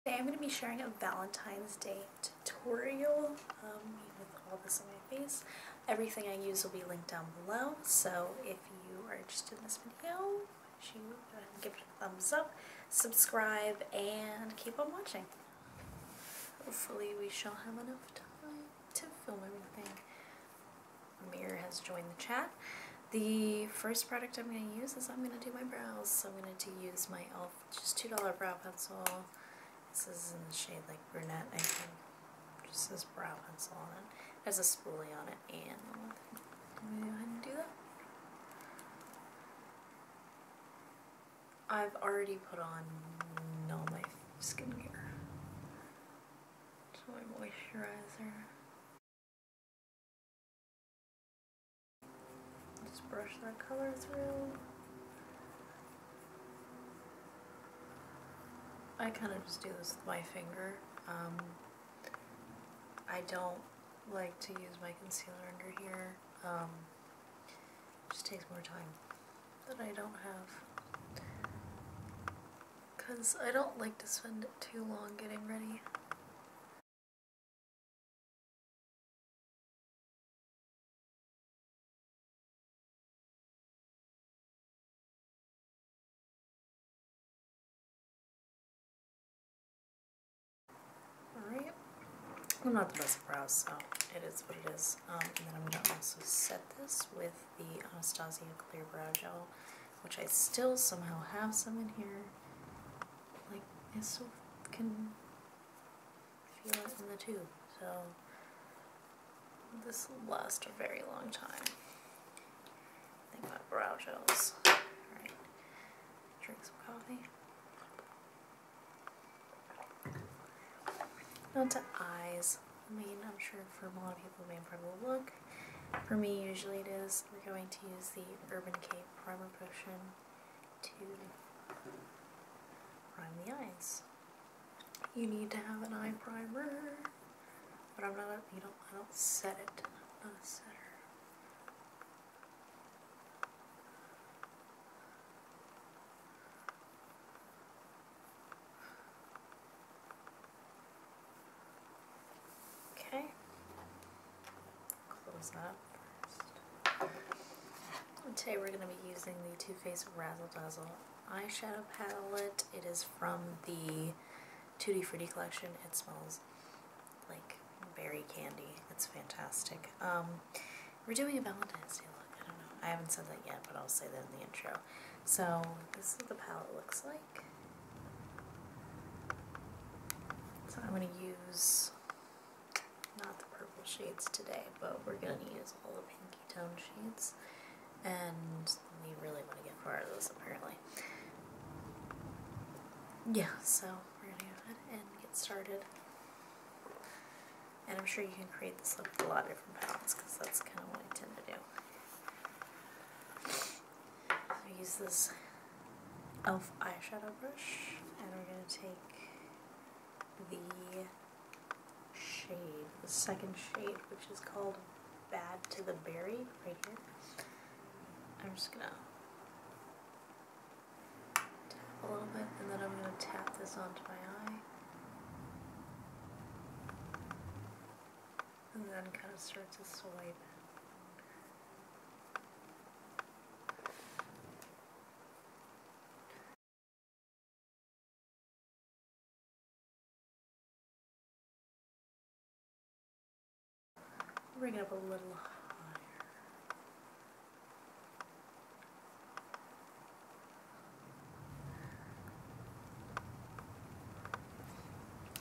Today I'm going to be sharing a Valentine's Day tutorial with all this on my face. Everything I use will be linked down below, so if you are interested in this video, go ahead and give it a thumbs up, subscribe, and keep on watching. Hopefully we shall have enough time to film everything. Amir has joined the chat. The first product I'm going to use is I'm going to do my brows. So I'm going to use my e.l.f. just $2 brow pencil. This is in the shade like brunette, I think. Just says brow pencil on it. There's a spoolie on it, and I'm going to go ahead and do that. I've already put on all my skincare. So my moisturizer. Just brush that color through. I kind of just do this with my finger. I don't like to use my concealer under here. It just takes more time that I don't have. Because I don't like to spend too long getting ready. Alright. I'm not the best at brows, so it is what it is. And then I'm going to also set this with the Anastasia Clear Brow Gel, which I still somehow have some in here. Like, I still can feel it in the tube, so this will last a very long time. Think about brow gels. Alright, drink some coffee. On to eyes. I mean, I'm sure for a lot of people it may probably look. For me, usually it is. We're going to use the Urban Cape Primer Potion to prime the eyes. You need to have an eye primer, but I don't set it. I'm not a setter. Okay, close that first. And today we're going to be using the Too Faced Razzle Dazzle eyeshadow palette. It is from the Tutti Frutti collection. It smells like berry candy. It's fantastic. We're doing a Valentine's Day look. I don't know. I haven't said that yet, but I'll say that in the intro. So this is what the palette looks like. So I'm going to use not the purple shades today, but we're going to use all the pinky tone shades. And we really want to get far out of this, apparently. Yeah, so we're going to go ahead and get started. And I'm sure you can create this look with a lot of different palettes, because that's kind of what I tend to do. So I use this e.l.f. eyeshadow brush, and we're going to take the shade, the second shade, which is called Bad to the Berry, right here. I'm just going to tap a little bit, and then I'm going to tap this onto my eye. And then kind of start to swipe. Bring it up a little higher.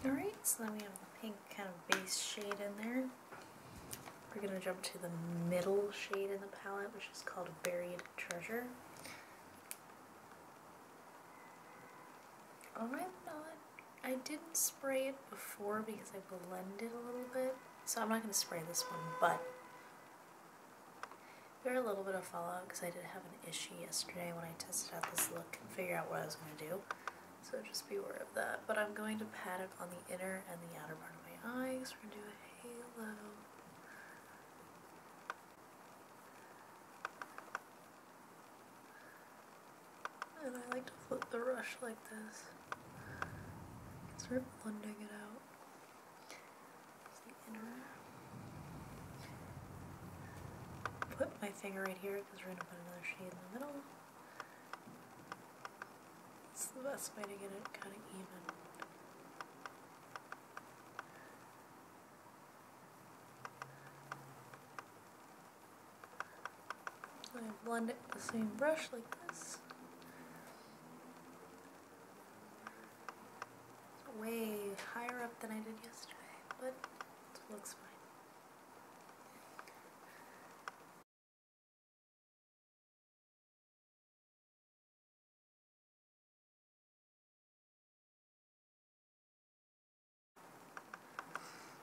Alright, so then we have the pink kind of base shade in there. We're going to jump to the middle shade in the palette, which is called Buried Treasure. Oh, I didn't spray it before because I blended a little bit, so I'm not going to spray this one, but there's a little bit of fallout because I did have an issue yesterday when I tested out this look and figured out what I was going to do, so just be aware of that. But I'm going to pat it on the inner and the outer part of my eyes. We're going to do a halo. And I like to flip the brush like this. start blending it out. The inner. Put my finger right here because we're going to put another shade in the middle. It's the best way to get it kind of even. So I blend it with the same brush like this. It's way higher up than I did yesterday, but it looks fine.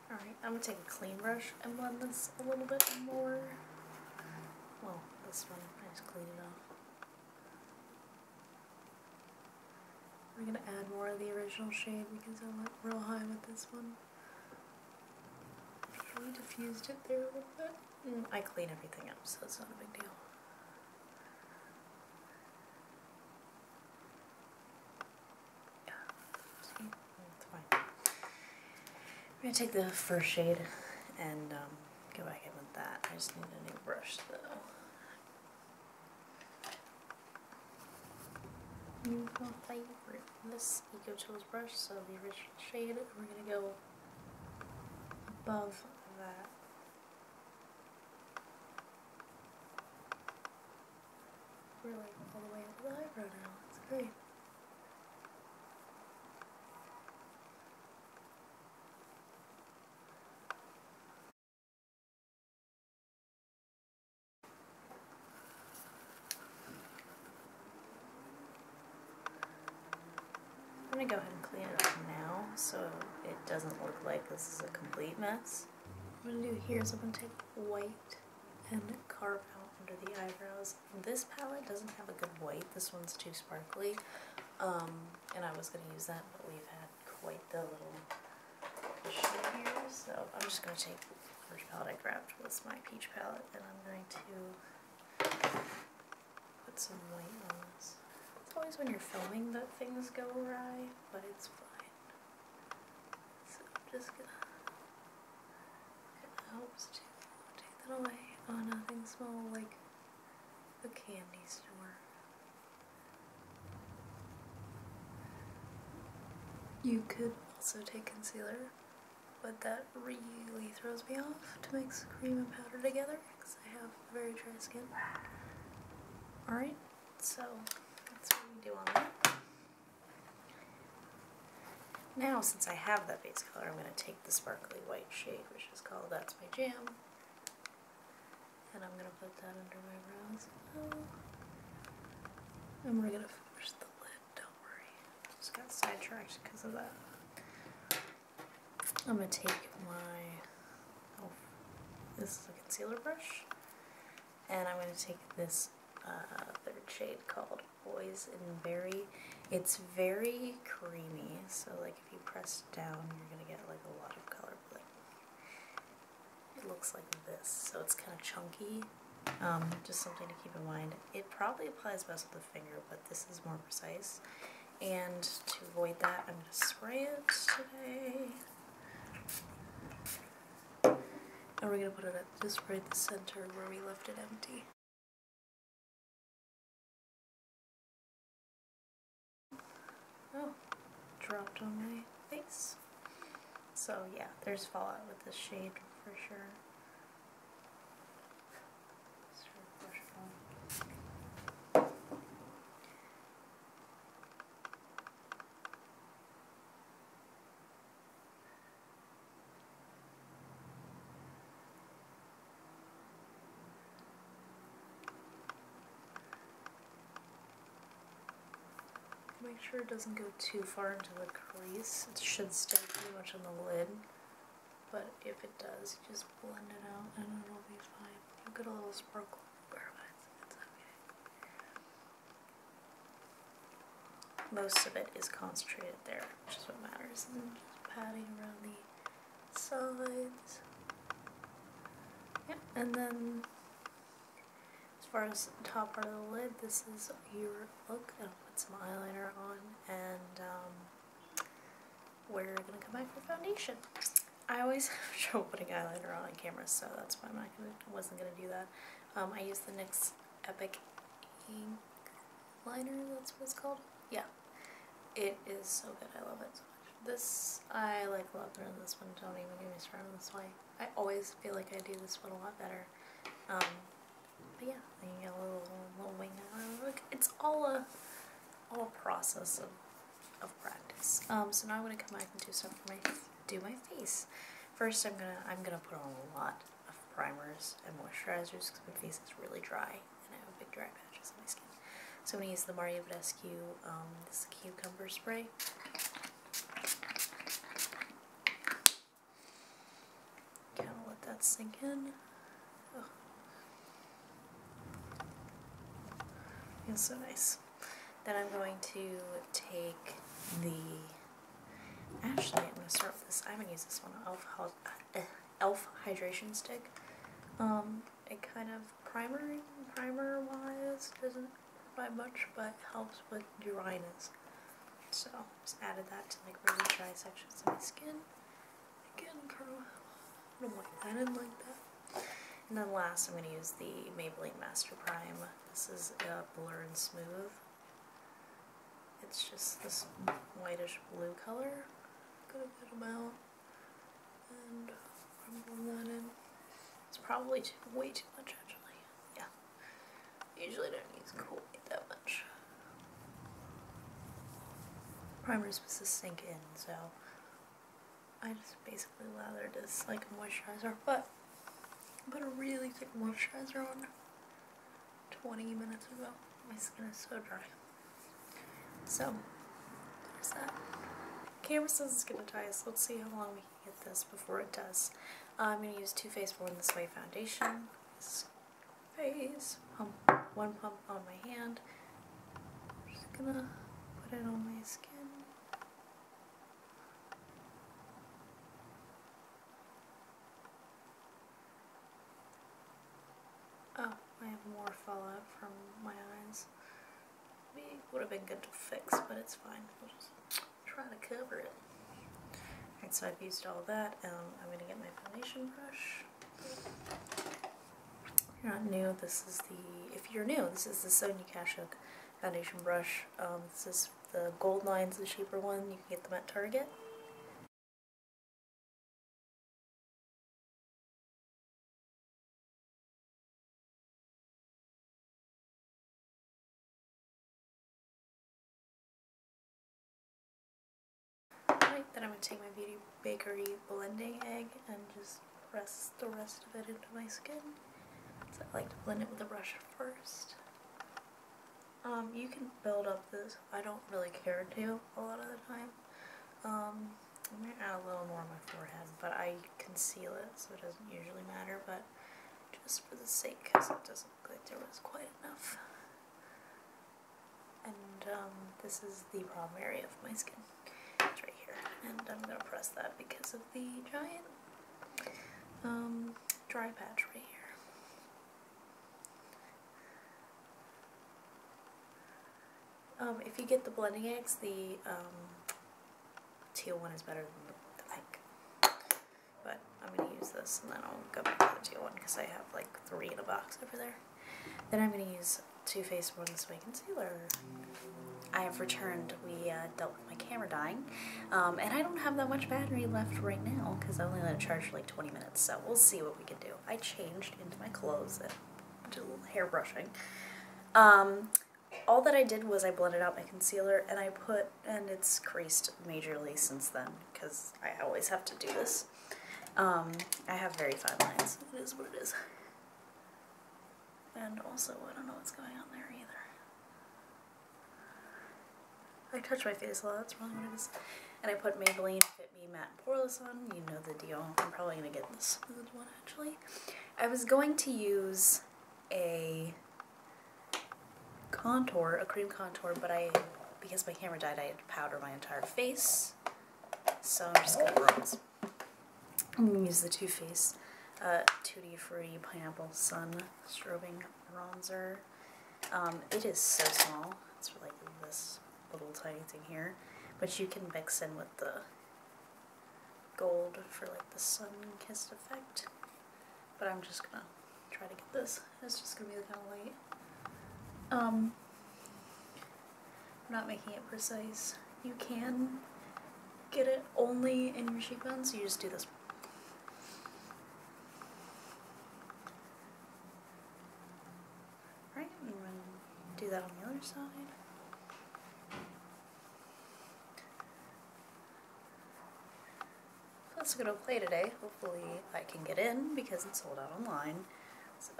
Alright, I'm going to take a clean brush and blend this a little bit more. Well, this one, I just cleaned it off. I'm going to add more of the original shade because I went real high with this one. We diffused it there a little bit. I clean everything up, so it's not a big deal. Yeah, see? It's fine. I'm going to take the first shade and go back in with that. I just need a new brush though. New favorite. This Eco Tools brush, so the original shade, we're going to go above that. We're like all the way up to the eyebrow now. It's great. I'm going to go ahead and clean it up now so it doesn't look like this is a complete mess. What I'm going to do here is I'm going to take white and carve out under the eyebrows. This palette doesn't have a good white. This one's too sparkly. And I was going to use that, but we've had quite the little issue here. So I'm just going to take the first palette I grabbed was my peach palette, and I'm going to put some white on this. It's always when you're filming that things go awry, but it's fine. So I'm just gonna, it helps to take that away. Oh no, things smell like a candy store. You could also take concealer, but that really throws me off to mix cream and powder together because I have very dry skin. Alright, so that's what we do on that. Now, since I have that base color, I'm going to take the sparkly white shade, which is called That's My Jam, and I'm going to put that under my brows. And we're going to finish the lid, don't worry. Just got sidetracked because of that. I'm going to take my, this is a concealer brush, and I'm going to take this third shade called Boysenberry. It's very creamy, so like if you press down, you're going to get like a lot of color. Like, it looks like this, so it's kind of chunky. Just something to keep in mind. It probably applies best with the finger, but this is more precise. And to avoid that, I'm going to spray it today. And we're going to put it at just right the center where we left it empty. Oh, dropped on my face. So yeah, there's fallout with this shade for sure. Make sure it doesn't go too far into the crease. It should stay pretty much on the lid, but if it does, you just blend it out and it'll be fine. You'll get a little sparkle everywhere, but it's okay. Most of it is concentrated there, which is what matters, and then just patting around the sides. Yeah, and then as far as the top part of the lid, this is your look. I'll put some eyeliner on, and we're gonna come back for foundation. I always have trouble putting eyeliner on camera, so that's why wasn't gonna do that. I use the NYX Epic Ink Liner, that's what it's called? Yeah. It is so good, I love it so much. This, I like a lot better than this one, don't even get me started on this one. I always feel like I do this one a lot better. But yeah, then you get a little wing eyeliner. It's all a process of practice. So now I'm gonna come back and do stuff for my face. First, I'm gonna put on a lot of primers and moisturizers because my face is really dry and I have big dry patches on my skin. So I'm gonna use the Mario Badescu this cucumber spray. Kind of let that sink in. Oh. It's so nice. Then I'm going to take actually I'm going to start with this, I'm going to use this one, Elf Hydration Stick. It kind of primer-wise doesn't provide much, but helps with dryness. So, just added that to like really dry sections of my skin. Again, I don't like that, I didn't like that. And then last, I'm going to use the Maybelline Master Prime. This is Blur and Smooth. It's just this whitish blue color. Got a good amount. And I'm putting that in. It's probably way too much, actually. Yeah. Usually don't use quite that much. Primer is supposed to sink in, so I just basically lathered this like a moisturizer, but I put a really thick moisturizer on 20 minutes ago. My skin is so dry. So, there's that. Camera says it's gonna die, so let's see how long we can get this before it does. I'm gonna use Too Faced Born This Way foundation. This face, one pump on my hand. I'm just gonna put it on my skin. Oh, I have more fallout from my eyes. Maybe would have been good to fix, but it's fine. We'll just try to cover it. Alright, so I've used all that. I'm going to get my foundation brush. If you're not new, if you're new, this is the Sonia Kashuk foundation brush. This is the gold line's the cheaper one. You can get them at Target. Alright, then I'm going to take my Beauty Bakery blending egg and just press the rest of it into my skin. So I like to blend it with a brush first. You can build up this. I don't really care to a lot of the time. I'm going to add a little more on my forehead, but I conceal it so it doesn't usually matter, but just for the sake, because it doesn't look like there was quite enough. And this is the problem area of my skin. It's right here, and I'm going to press that because of the giant dry patch right here. If you get the blending eggs, the teal one is better than the pink. But I'm going to use this, and then I'll go back to the teal one because I have like 3 in a box over there. Then I'm going to use Too Faced Born This Way concealer. I have returned. We dealt with my camera dying, and I don't have that much battery left right now because I only let it charge for like 20 minutes, so we'll see what we can do. I changed into my clothes and did a little hair brushing. All that I did was I blended out my concealer and it's creased majorly since then because I always have to do this. I have very fine lines. It is what it is. And also, I don't know what's going on there either. I touch my face a lot, that's probably what it is. And I put Maybelline Fit Me Matte Poreless on. You know the deal. I'm probably going to get this smooth one actually. I was going to use a cream contour, but because my camera died, I had to powder my entire face. So I'm just going to bronze. I'm going to use the Too Faced Tutti Frutti Pineapple Sun Strobing Bronzer. It is so small. It's like this little tiny thing here, but you can mix in with the gold for like the sun-kissed effect, but I'm just gonna try to get this. It's just gonna be kind of light. I'm not making it precise. You can get it only in your cheekbones, so you just do this. Right, and then do that on the other side. That's gonna play today. Hopefully I can get in because it's sold out online. So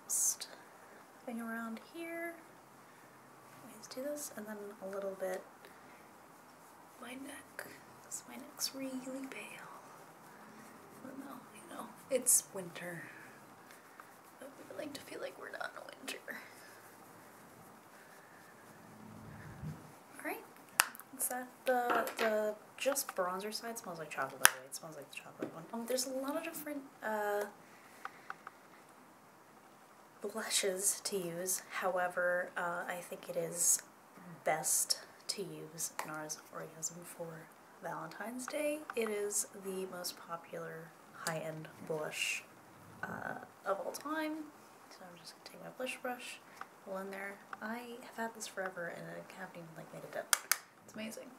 just hang around here. Always do this, and then a little bit my neck. Because my neck's really pale. But no, you know, it's winter. But we like to feel like we're not in winter. Alright. Is that the just bronzer side? Smells like chocolate, by the way. It smells like the chocolate one. There's a lot of different blushes to use. However, I think it is best to use NARS Orgasm for Valentine's Day. It is the most popular high-end blush of all time. So I'm just gonna take my blush brush, pull in there. I have had this forever and I haven't even like made a dip. It's amazing.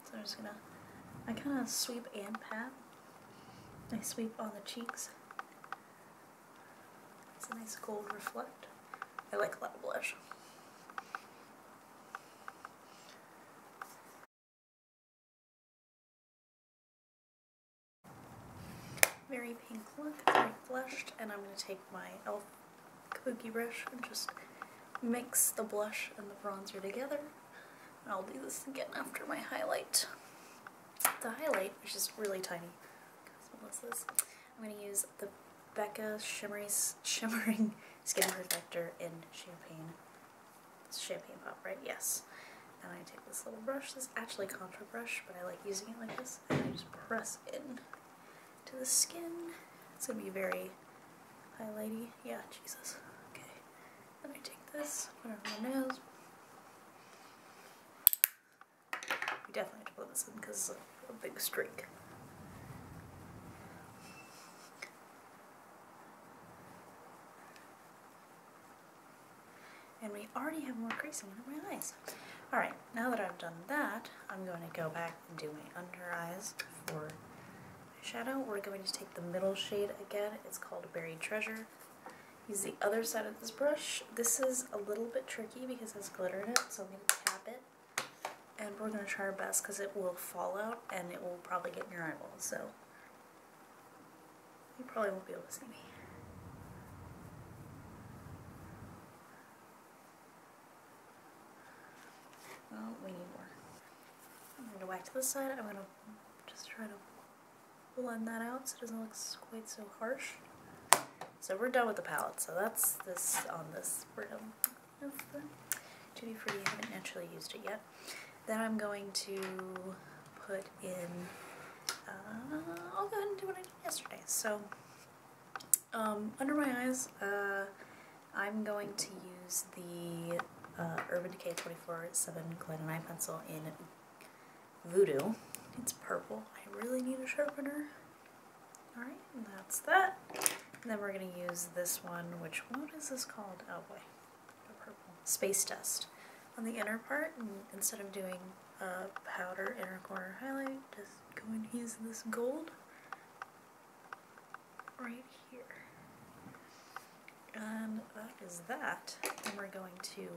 So I'm just gonna, I kind of sweep and pat. I sweep on the cheeks. It's a nice gold reflect. I like a lot of blush. Very pink look, very flushed, and I'm going to take my e.l.f. Kabuki brush and just mix the blush and the bronzer together. And I'll do this again after my highlight. The highlight, which is really tiny, I'm going to use the Becca Shimmering Skin Perfector in Champagne. It's Champagne Pop, right? Yes. And I take this little brush. This is actually a contour brush, but I like using it like this. And I just press in to the skin. It's going to be very highlighty. Yeah, Jesus. Okay. Then I take this, put it on my nose. We definitely have to put this in because it's a big streak. And we already have more creasing under my eyes. Alright, now that I've done that, I'm going to go back and do my under eyes for my shadow. We're going to take the middle shade again. It's called Buried Treasure. Use the other side of this brush. This is a little bit tricky because it has glitter in it, so I'm going to tap it. And we're going to try our best because it will fall out and it will probably get in your eyeballs, so you probably won't be able to see me. Oh, we need more. I'm going to go back to this side. I'm going to just try to blend that out so it doesn't look quite so harsh. So we're done with the palette. So that's this on this. We're done with the Tutti Frutti. I haven't actually used it yet. Then I'm going to put in, I'll go ahead and do what I did yesterday. So under my eyes, I'm going to use the Urban Decay 24/7 Glitter Eye Pencil in Voodoo. It's purple. I really need a sharpener. Alright, and that's that. And then we're going to use this one, which, what is this called? Oh boy, the purple. Space Dust. On the inner part, and instead of doing a powder inner corner highlight, just go and use this gold right here. And that is that. And we're going to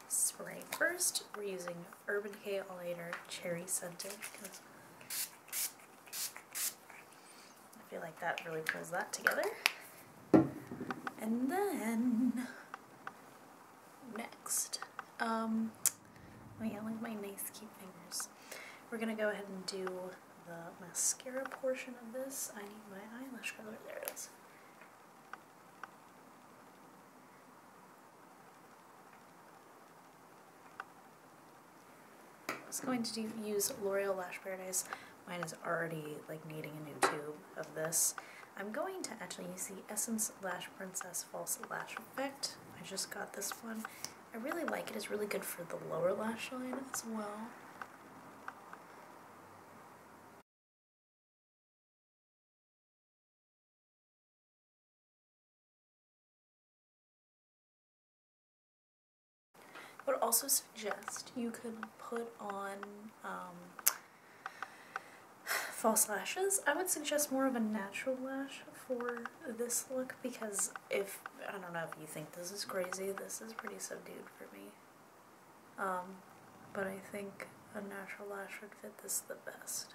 spray first. We're using Urban Decay All Nighter Cherry Scented because I feel like that really pulls that together. And then next, oh yeah, look at my nice cute fingers. We're gonna go ahead and do the mascara portion of this. I need my eyelash color. There it is. I was going to use L'Oreal Lash Paradise. Mine is already like needing a new tube of this. I'm going to actually use the Essence Lash Princess False Lash Effect. I just got this one. I really like it. It's really good for the lower lash line as well. I would also suggest you could put on false lashes. I would suggest more of a natural lash for this look because I don't know if you think this is crazy, this is pretty subdued for me. But I think a natural lash would fit this the best.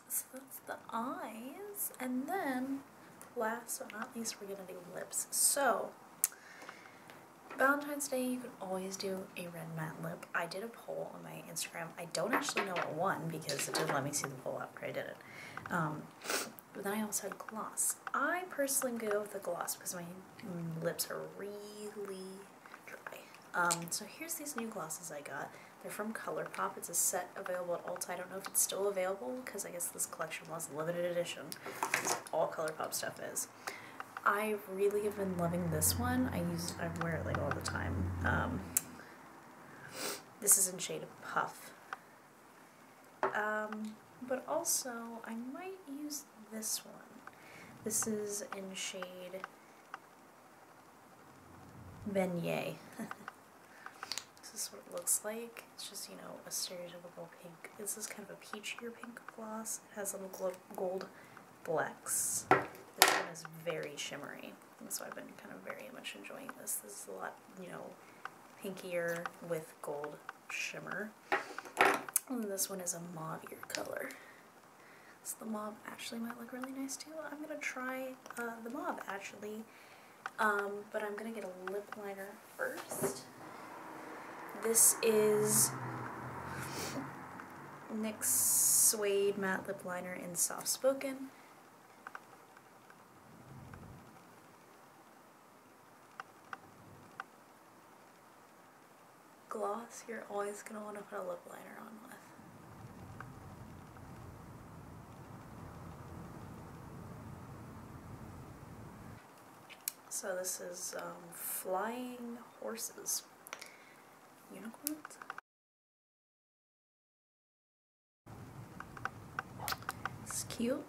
So that's the eyes, and then last but not least we're gonna do lips. So Valentine's Day, you can always do a red matte lip. I did a poll on my Instagram. I don't actually know what won because it didn't let me see the poll after I did it. But then I also had gloss. I personally am go with the gloss because my lips are really dry. So here's these new glosses I got. They're from ColourPop. It's a set available at Ulta. I don't know if it's still available because I guess this collection was limited edition. All ColourPop stuff is. I really have been loving this one. I wear it like all the time. This is in shade Puff. But also I might use this one. This is in shade Beignet. This is what it looks like. It's just, you know, a stereotypical pink. This is kind of a peachier pink gloss. It has little gold flecks. This one is very shimmery, and so I've been kind of very much enjoying this. This is a lot, you know, pinkier with gold shimmer. And this one is a mauve-ier color. So the mauve actually might look really nice too. I'm going to try the mauve actually, but I'm going to get a lip liner first. This is NYX Suede Matte Lip Liner in Soft Spoken. Gloss, you're always going to want to put a lip liner on with. So this is Flying Horses. Unicorns? It's cute,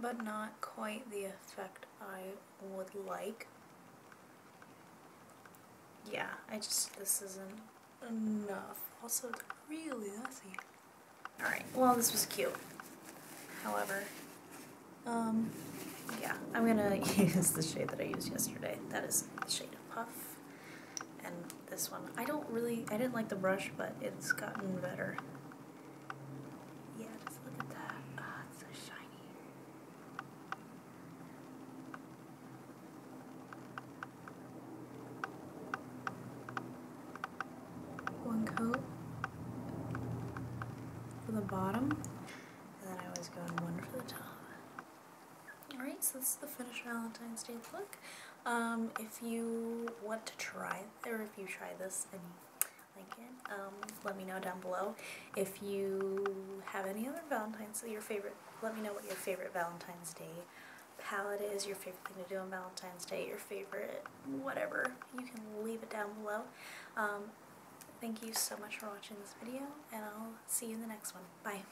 but not quite the effect I would like. Yeah, this isn't enough. Also, it's really messy. Alright, well, this was cute. However, yeah, I'm gonna use the shade that I used yesterday. That is the shade of Puff. And this one, I didn't like the brush, but it's gotten better. Yeah, just look at that. Ah, it's so shiny. One coat for the bottom, and then I always go in one for the top. Alright, so this is the finished Valentine's Day look. If you want to try, or if you try this and you like it, let me know down below. If you have any other Valentine's Day, let me know what your favorite Valentine's Day palette is, your favorite thing to do on Valentine's Day, your favorite whatever. You can leave it down below. Thank you so much for watching this video, and I'll see you in the next one. Bye.